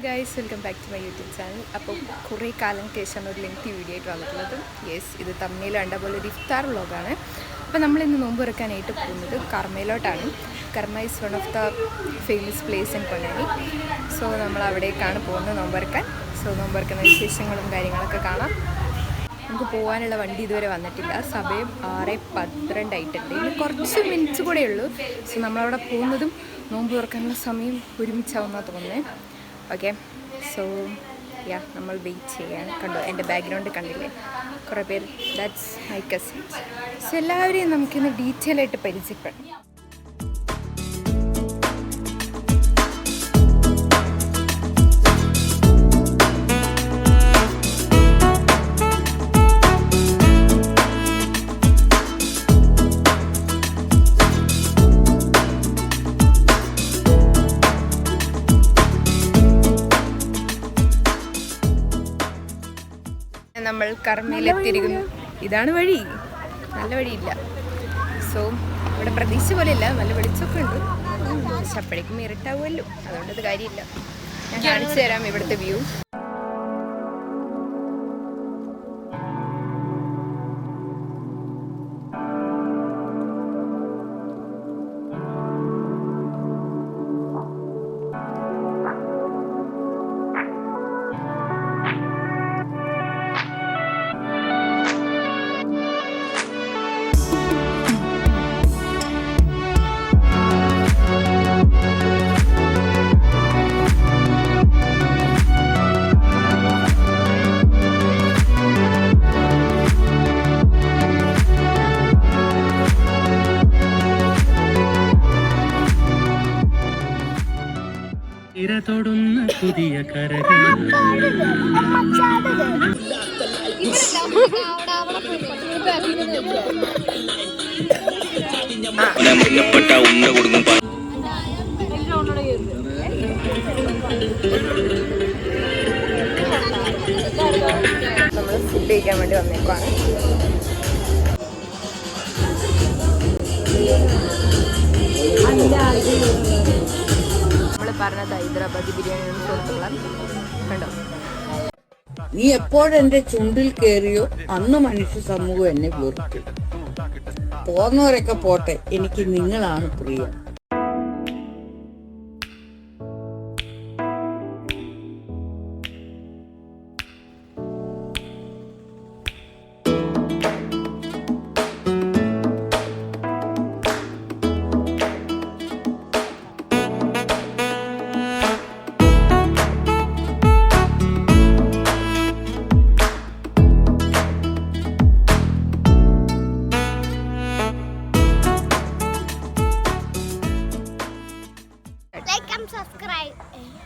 Guys, welcome back to my YouTube channel. അപ്പോൾ കുറേ കാലങ്ങൾക്ക് ശേഷമാണ് ഒരു ലെങ്തി വീഡിയോ ആയിട്ട് വന്നിട്ടുള്ളത്. യെസ്, ഇത് തമ്മിൽ കണ്ട പോലെ ഒരു ഇഫ്താർ വ്ളോഗാണ്. അപ്പോൾ നമ്മളിന്ന് നോമ്പ് തുറക്കാനായിട്ട് പോകുന്നത് കർമ്മയിലോട്ടാണ്. കർമ്മ is one of the famous place in Ponnani. So നമ്മൾ അവിടേക്കാണ് പോകുന്നത് നോമ്പ് തുറക്കാൻ. സോ നോമ്പ് തുറക്കുന്ന വിശേഷങ്ങളും കാര്യങ്ങളൊക്കെ കാണാം. നമുക്ക് പോകാനുള്ള വണ്ടി ഇതുവരെ വന്നിട്ടില്ല. സമയം 6:12 ആയിട്ടുണ്ട്. ഇനി കുറച്ച് മിനിറ്റ്സ് കൂടെ ഉള്ളൂ. സോ നമ്മളവിടെ പോകുന്നതും നോമ്പ് തുറക്കാനുള്ള സമയം ഒരുമിച്ചാവുമെന്നാണ് തോന്നുന്നത്. ഓക്കെ, സോ നമ്മൾ വെയിറ്റ് ചെയ്യാൻ. കണ്ടോ, എൻ്റെ ബാക്ക്ഗ്രൗണ്ട് കണ്ടില്ലേ, കുറേ പേര്. That's my cousins. സോ എല്ലാവരെയും നമുക്കിന്ന് ഡീറ്റെയിൽ ആയിട്ട് പരിചയപ്പെടാം. നമ്മൾ കർമ്മയിലെത്തിയിരിക്കുന്നു. ഇതാണ് വഴി, നല്ല വഴിയില്ല. സോ ഇവിടെ പ്രതീക്ഷ പോലെയല്ല, നല്ല വെളിച്ചമൊക്കെ ഉണ്ട്. പക്ഷെ അപ്പോഴേക്കും ഇരുട്ടാവുമല്ലോ, അതുകൊണ്ടത് കാര്യമില്ല. ഞാൻ കാണിച്ചു തരാം ഇവിടുത്തെ വ്യൂ. തൊടുന്ന പുതിയ കരകൾ നമ്മൾ ഫുഡ് കഴിക്കാൻ വേണ്ടി വന്നേക്കുവാണ്. പറഞ്ഞത് ഹൈദരാബാദി ബിരിയാണി കണ്ടോ. നീ എപ്പോഴെന്റെ ചുണ്ടിൽ കയറിയോ അന്ന് മനുഷ്യ സമൂഹം എന്നെ വെറുത്തു. പോന്നവരൊക്കെ പോട്ടെ, എനിക്ക് നിങ്ങളാണ് പ്രിയം. Like and subscribe.